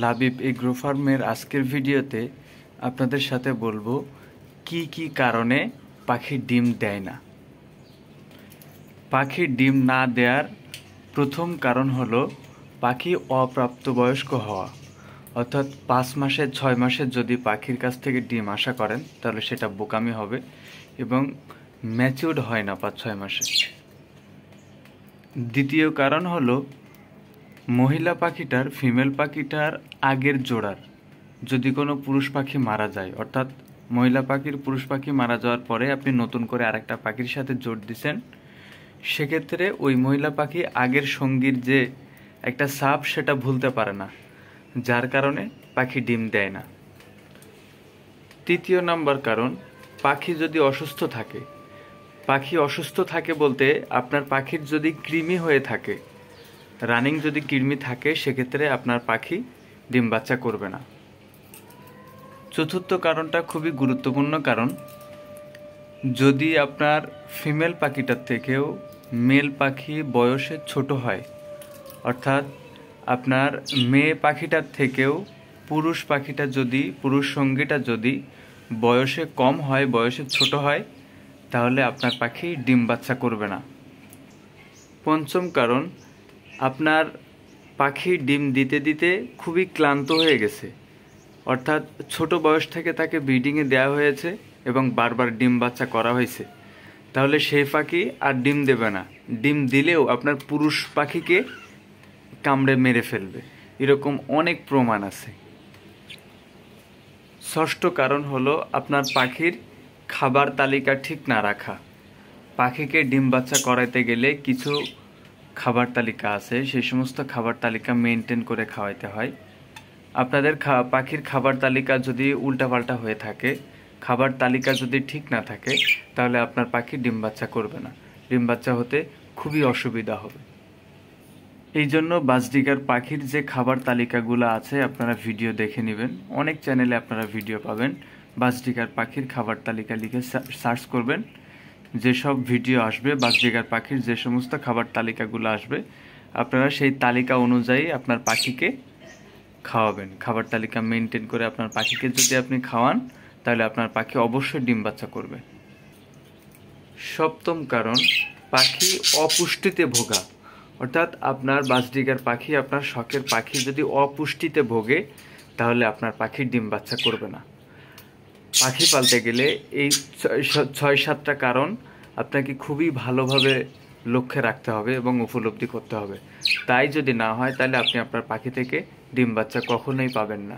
Labib agro ফার্মের আজকের ভিডিওতে আপনাদের সাথে বলবো কি কি কারণে পাখি ডিম দেয় না। পাখি ডিম না দেওয়ার প্রথম কারণ হলো পাখি অপ্রাপ্তবয়স্ক হওয়া, অর্থাৎ 5 মাসের 6 মাসের যদি পাখির কাছ থেকে ডিম আশা করেন তাহলে সেটা বোকামি হবে এবং ম্যাচিউরড হয় না 5-6 মাসে। দ্বিতীয় কারণ হলো মহিলা পাখিটার ফিমেল পাখিটার আগের জোড়ার যদি কোনো পুরুষ পাখি মারা যায়, অর্থাৎ মহিলা পাখির পুরুষ পাখি মারা যাওয়ার পরে আপনি নতুন করে আরেকটা পাখির সাথে জোড় দিচ্ছেন, সেক্ষেত্রে ওই মহিলা পাখি আগের সঙ্গীর যে একটা ছাপ সেটা ভুলতে পারে না, যার কারণে পাখি ডিম দেয় না। তৃতীয় নাম্বার কারণ, পাখি যদি অসুস্থ থাকে। পাখি অসুস্থ থাকে বলতে আপনার পাখির যদি কৃমি হয়ে থাকে, রানিং যদি কৃমি থাকে, সেক্ষেত্রে আপনার পাখি ডিম বাচ্চা করবে না। চতুর্থ কারণটা খুবই গুরুত্বপূর্ণ কারণ, যদি আপনার ফিমেল পাখিটার থেকেও মেল পাখি বয়সে ছোট হয়, অর্থাৎ আপনার মেয়ে পাখিটার থেকেও পুরুষ পাখিটা যদি পুরুষ সঙ্গীটা যদি বয়সে কম হয়, বয়সে ছোট হয়, তাহলে আপনার পাখি ডিম বাচ্চা করবে না। পঞ্চম কারণ, আপনার পাখি ডিম দিতে দিতে খুবই ক্লান্ত হয়ে গেছে, অর্থাৎ ছোট বয়স থেকে তাকে ব্রিডিংয়ে দেওয়া হয়েছে এবং বারবার ডিম বাচ্চা করা হয়েছে, তাহলে সেই পাখি আর ডিম দেবে না। ডিম দিলেও আপনার পুরুষ পাখিকে কামড়ে মেরে ফেলবে, এরকম অনেক প্রমাণ আছে। ষষ্ঠ কারণ হলো আপনার পাখির খাবার তালিকা ঠিক না রাখা। পাখিকে ডিম বাচ্চা করাইতে গেলে কিছু খাবার তালিকা আছে, সেই সমস্ত খাবার তালিকা মেনটেন করে খাওয়াইতে হয়। আপনাদের পাখির খাবার তালিকা যদি উল্টাপাল্টা হয়ে থাকে, খাবার তালিকা যদি ঠিক না থাকে, তাহলে আপনার পাখি ডিম বাচ্চা করবে না, ডিম বাচ্চা হতে খুবই অসুবিধা হবে। এই জন্য বাজডিগার পাখির যে খাবার তালিকাগুলো আছে আপনারা ভিডিও দেখে নেবেন, অনেক চ্যানেলে আপনারা ভিডিও পাবেন। বাজডিগার পাখির খাবার তালিকা লিখে সার্চ করবেন, যেসব ভিডিও আসবে বাজডিগার পাখির যে সমস্ত খাবার তালিকাগুলো আসবে, আপনারা সেই তালিকা অনুযায়ী আপনার পাখিকে খাওয়াবেন। খাবার তালিকা মেনটেন করে আপনার পাখিকে যদি আপনি খাওয়ান, তাহলে আপনার পাখি অবশ্যই ডিম বাচ্চা করবে। সপ্তম কারণ, পাখি অপুষ্টিতে ভোগা, অর্থাৎ আপনার বাজডিগার পাখি, আপনার শখের পাখি যদি অপুষ্টিতে ভোগে, তাহলে আপনার পাখি ডিম বাচ্চা করবে না। পাখি পালতে গেলে এই 6-7টা কারণ আপনাকে খুবই ভালোভাবে লক্ষ্যে রাখতে হবে এবং উপলব্ধি করতে হবে। তাই যদি না হয়, তাহলে আপনি আপনার পাখি থেকে ডিম বাচ্চা কখনোই পাবেন না।